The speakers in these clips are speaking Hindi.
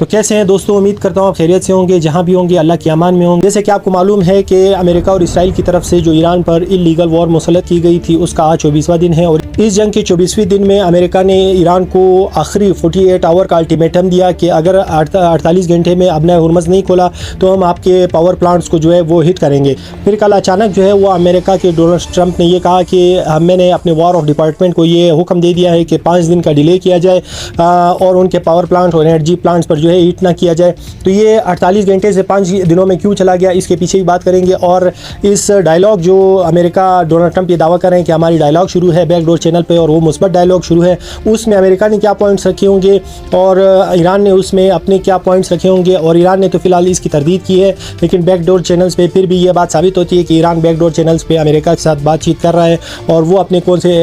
तो कैसे हैं दोस्तों, उम्मीद करता हूँ आप खैरियत से होंगे, जहाँ भी होंगे अल्लाह की अमान में होंगे। जैसे कि आपको मालूम है कि अमेरिका और इसराइल की तरफ से जो ईरान पर इल्लीगल वॉर मुसल्लत की गई थी उसका आज 24वां दिन है। और इस जंग के 24वें दिन में अमेरिका ने ईरान को आखिरी 48 आवर का अल्टीमेटम दिया कि अगर 48 घंटे में अपना हुर्मज़ नहीं खोला तो हम आपके पावर प्लांट्स को जो है वो हिट करेंगे। फिर कल अचानक जो है वो अमेरिका के डोनाल्ड ट्रंप ने ये कहा कि मैंने अपने वॉर ऑफ डिपार्टमेंट को ये हुक्म दे दिया है कि 5 दिन का डिले किया जाए और उनके पावर प्लांट और एनर्जी प्लांट्स पर जो है हिट ना किया जाए। तो ये 48 घंटे से 5 दिनों में क्यों चला गया, इसके पीछे भी बात करेंगे। और इस डायलॉग जो अमेरिका डोनाल्ड ट्रंप ये दावा कर रहे हैं कि हमारी डायलॉग शुरू है बैकडोर चैनल पे और वो मुस्बत डायलॉग शुरू है, उसमें अमेरिका ने क्या पॉइंट्स रखे होंगे और ईरान ने उसमें अपने क्या पॉइंट्स रखे होंगे। और ईरान ने तो फिलहाल इसकी तरदीद की है, लेकिन बैकडोर चैनल्स पे फिर भी ये बात साबित होती है कि ईरान बैकडोर चैनल्स पे अमेरिका के साथ बातचीत कर रहा है और वो अपने कौन से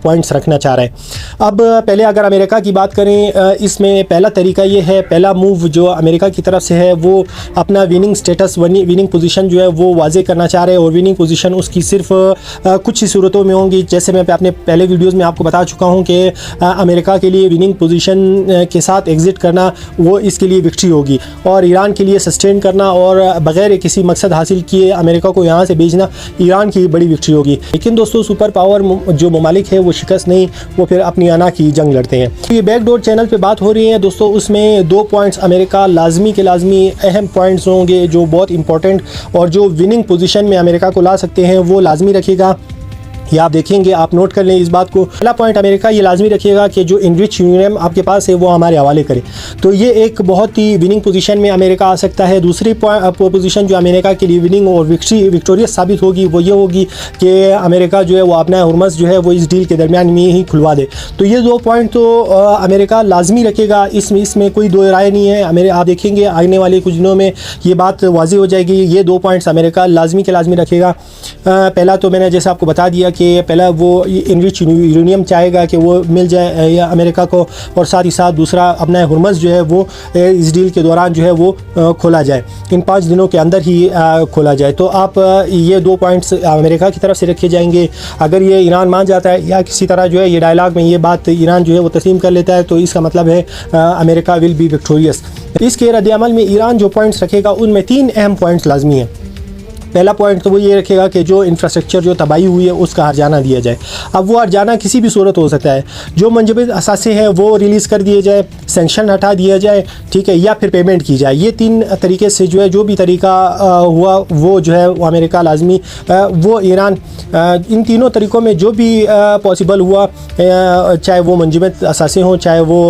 पॉइंट्स रखना चाह रहा है। अब पहले अगर अमेरिका की बात करें, इसमें पहला तरीका ये है, पहला मूव जो अमेरिका की तरफ से है वो अपना विनिंग स्टेटस, विनिंग पोजीशन जो है वो वाजे करना चाह रहे हैं। और विनिंग पोजीशन उसकी सिर्फ कुछ ही सूरतों में होंगी। जैसे मैं अपने पहले वीडियोस में आपको बता चुका हूं कि अमेरिका के लिए विनिंग पोजीशन के साथ एग्जिट करना वो इसके लिए विक्ट्री होगी, और ईरान के लिए सस्टेन करना और बगैर किसी मकसद हासिल किए अमेरिका को यहाँ से भेजना ईरान की बड़ी विक्ट्री होगी। लेकिन दोस्तों सुपर पावर जो ममालिक है वो शिकस्त नहीं, वो फिर अपनी आना की जंग लड़ते हैं। ये बैकडोर चैनल पे बात हो रही है दोस्तों, उसमें 2 पॉइंट्स अमेरिका लाजमी के लाजमी अहम पॉइंट्स होंगे जो बहुत इंपॉर्टेंट और जो विनिंग पोजीशन में अमेरिका को ला सकते हैं वो लाजमी रखिएगा। ये आप देखेंगे, आप नोट कर लें इस बात को। पहला पॉइंट अमेरिका ये लाजमी रखिएगा कि जो इनरिच यूरेनियम आपके पास है वो हमारे हवाले करे, तो ये एक बहुत ही विनिंग पोजीशन में अमेरिका आ सकता है। दूसरी पोजीशन जो अमेरिका के लिए विनिंग और विक्टोरियस साबित होगी वो ये होगी कि अमेरिका जो है वो अपना हुर्मज़ जो है वो इस डील के दरमियान में ही खुलवा दे। तो ये 2 पॉइंट तो अमेरिका लाजमी रखेगा, इसमें कोई दो राय नहीं है। आप देखेंगे आने वाले कुछ दिनों में ये बात वाज़ेह हो जाएगी। ये 2 पॉइंट्स अमेरिका लाजमी के लाजमी रखेगा। पहला तो मैंने जैसे आपको बता दिया कि पहला वो इनरिच यूरेनियम चाहेगा कि वो मिल जाए अमेरिका को, और साथ ही साथ दूसरा अपना हुर्मज़ जो है वो इस डील के दौरान जो है वो खोला जाए, इन 5 दिनों के अंदर ही खोला जाए। तो आप ये 2 पॉइंट्स अमेरिका की तरफ से रखे जाएंगे। अगर ये ईरान मान जाता है या किसी तरह जो है ये डायलॉग में ये बात ईरान जो है वो तस्लीम कर लेता है, तो इसका मतलब है अमेरिका विल बी विक्टोरियस। इसके रद्द-ए-अमल में ईरान जो पॉइंट्स रखेगा उनमें 3 अहम पॉइंट्स लाजमी हैं। पहला पॉइंट तो वो ये रखेगा कि जो इंफ्रास्ट्रक्चर जो तबाही हुई है उसका हर्जाना दिया जाए। अब वो हर्जाना किसी भी सूरत हो सकता है, जो मंजूबे असासे हैं वो रिलीज़ कर दिए जाए, सेंक्शन हटा दिया जाए, ठीक है, या फिर पेमेंट की जाए। ये 3 तरीके से जो है जो भी तरीका हुआ वो जो है वो अमेरिका लाजमी वो ईरान इन तीनों तरीक़ों में जो भी पॉसिबल हुआ, चाहे वो मंजूबे असासे हों, चाहे वो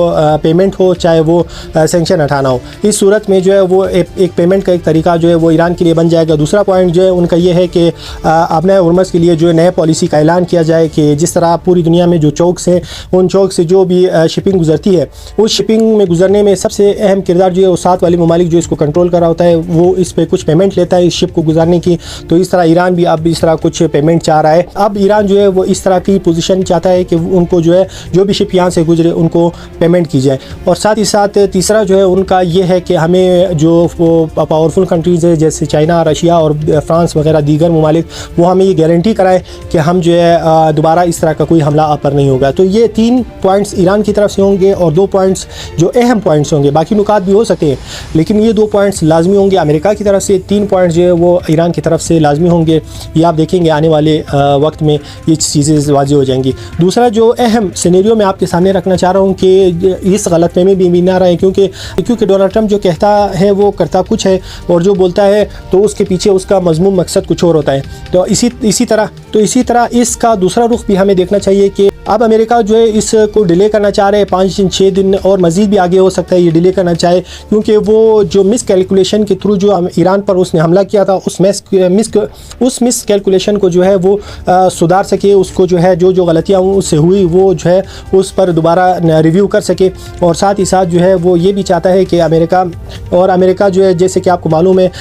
पेमेंट हो, चाहे वो सेंक्शन हटाना हो, इस सूरत में जो है वो एक पेमेंट का एक तरीका जो है वो ईरान के लिए बन जाएगा। दूसरा पॉइंट जो है उनका ये है कि अपने हुर्मज़ के लिए जो है नए पॉलिसी का ऐलान किया जाए कि जिस तरह पूरी दुनिया में जो चौक्स हैं उन चौक से जो भी शिपिंग गुजरती है उस शिपिंग में गुजरने में सबसे अहम किरदार जो है वो साथ वाले ममालिक जो इसको कंट्रोल कर रहा होता है वो इस पर कुछ पेमेंट लेता है इस शिप को गुजारने की। तो इस तरह ईरान भी अब इस तरह कुछ पेमेंट चाह रहा है। अब ईरान जो है वो इस तरह की पोजीशन चाहता है कि उनको जो है जो भी शिप यहाँ से गुजरे उनको पेमेंट की जाए। और साथ ही साथ तीसरा जो है उनका ये है कि हमें जो पावरफुल कंट्रीज़ है जैसे चाइना, रशिया और फ्रांस वगैरह दीगर ममालिक वो हमें ये गारंटी कराए कि हम जो है दोबारा इस तरह का कोई हमला आप पर नहीं होगा। तो ये 3 पॉइंट्स ईरान की तरफ से होंगे और 2 पॉइंट्स जो अहम पॉइंट्स होंगे, बाकी नुकात भी हो सकते हैं लेकिन ये 2 पॉइंट्स लाजमी होंगे अमेरिका की तरफ से। 3 पॉइंट्स जो है वो ईरान की तरफ से लाजमी होंगे। ये आप देखेंगे आने वाले वक्त में ये चीज़ें वाज़ेह हो जाएंगी। दूसरा जो अहम सिनेरियो मैं आपके सामने रखना चाह रहा हूँ कि इस गलतफहमी भी ना रहे, क्योंकि डोनाल्ड ट्रंप जो कहता है वो करता कुछ है और जो बोलता है तो उसके पीछे उसका मज़मूम मकसद कुछ और होता है। तो इसी तरह इसका दूसरा रुख भी हमें देखना चाहिए कि अब अमेरिका जो है इसको डिले करना चाह रहे हैं 5 दिन 6 दिन और मज़ीद भी आगे हो सकता है ये डिले करना चाहे, क्योंकि वो जो मिस कैलकुलेशन के थ्रू जो ईरान पर उसने हमला किया था उस मिस कैलकुलेशन को जो है वो सुधार सके, उसको जो है जो गलतियाँ उससे हुई वो जो है उस पर दोबारा रिव्यू कर सके। और साथ ही साथ जो है वो ये भी चाहता है कि अमेरिका जो है जैसे कि आपको मालूम है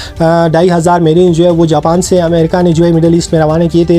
2500 मेरीन जो है वो जापान से अमेरिका ने जो है मिडल ईस्ट में रवाना किए थे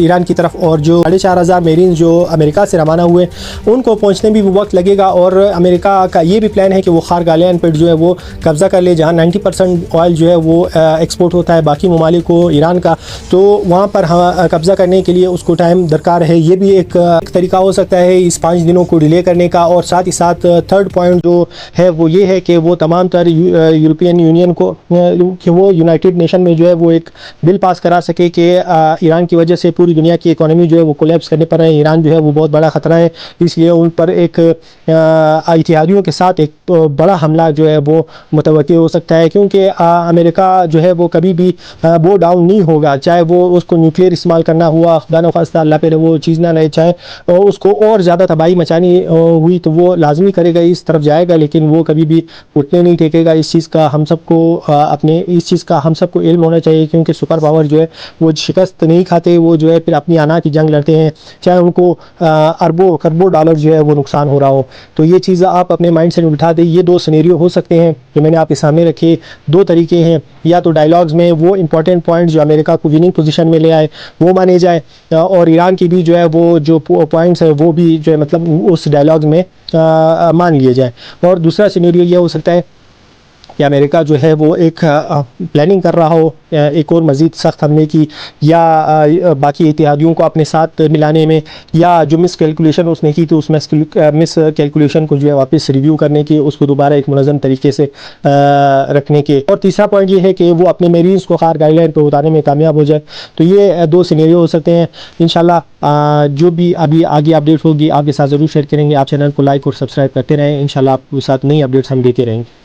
ईरान की तरफ, और जो 4500 मेरीन जो अमेरिका से रवाना हुए उनको पहुँचने भी वक्त लगेगा। और अमेरिका का ये भी प्लान है कि वो खार गालियान पेट जो है वो कब्ज़ा कर ले, जहाँ 90% ऑयल जो है वो एक्सपोर्ट होता है बाकी ममालिक को, ईरान का, तो वहाँ पर कब्ज़ा करने के लिए उसको टाइम दरकार है। ये भी एक तरीका हो सकता है इस 5 दिनों को डिले करने का। और साथ ही साथ थर्ड पॉइंट जो है वो ये है कि वो तमाम तर यूरोपियन यूनियन को कि वो यूनाइटेड नेशन में जो है वो एक बिल पास करा सके कि ईरान की वजह से पूरी दुनिया की इकोनॉमी जो है वो कोलैप्स करने पर है। ईरान जो है वो बहुत बड़ा ख़तरा है, इसलिए उन पर एक इत्तेहादियों के साथ एक बड़ा हमला जो है वो मुतवक्किल हो सकता है, क्योंकि अमेरिका जो है वो कभी भी वो डाउन नहीं होगा, चाहे वो उसको न्यूक्लियर इस्तेमाल करना हुआ, खुदा न खास्ता अल्लाह पे वो चीज़ ना रहे, चाहे उसको और ज़्यादा तबाही मचानी हुई तो वो लाजमी करेगा, इस तरफ जाएगा, लेकिन वो कभी भी उठने नहीं टेकेगा। इस चीज़ का हम सबको इल्म होना चाहिए, क्योंकि सुपर पावर जो है वो शिकस्त नहीं खाते, वो जो है फिर अपनी आना की जंग लड़ते हैं, चाहे उनको अरबों खरबों डॉलर जो है वो नुकसान हो रहा हो। तो ये चीज़ आप अपने माइंड से बिठा दें। ये 2 सिनेरियो हो सकते हैं जो मैंने आपके सामने रखे। 2 तरीके हैं, या तो डायलॉग्स में वो इंपॉर्टेंट पॉइंट जो अमेरिका को विनिंग पोजीशन में ले आए वो माने जाए, और ईरान की भी जो है वो जो पॉइंट्स है वो भी जो है मतलब उस डायलॉग्स में मान लिए जाए। और दूसरा सिनेरियो ये हो सकता है कि अमेरिका जो है वो एक प्लानिंग कर रहा हो एक और मज़ीद सख्त हमले की, या बाकी इत्तेहादियों को अपने साथ मिलाने में, या जो मिस कैलकुलेशन उसने की तो उस मिस कैलकुलेशन को जो है वापस रिव्यू करने की, उसको दोबारा एक मुनज़्ज़म तरीके से रखने के। और तीसरा पॉइंट ये है कि वो अपने मेरीन्स को खार गाइडलाइन पर उतारने में कामयाब हो जाए। तो ये 2 सिनेरियो हो सकते हैं। इंशाल्लाह जो भी अभी आगे अपडेट होगी आपके साथ ज़रूर शेयर करेंगे। आप चैनल को लाइक और सब्सक्राइब करते रहें, इंशाल्लाह आपके साथ नई अपडेट्स हम देते रहेंगे।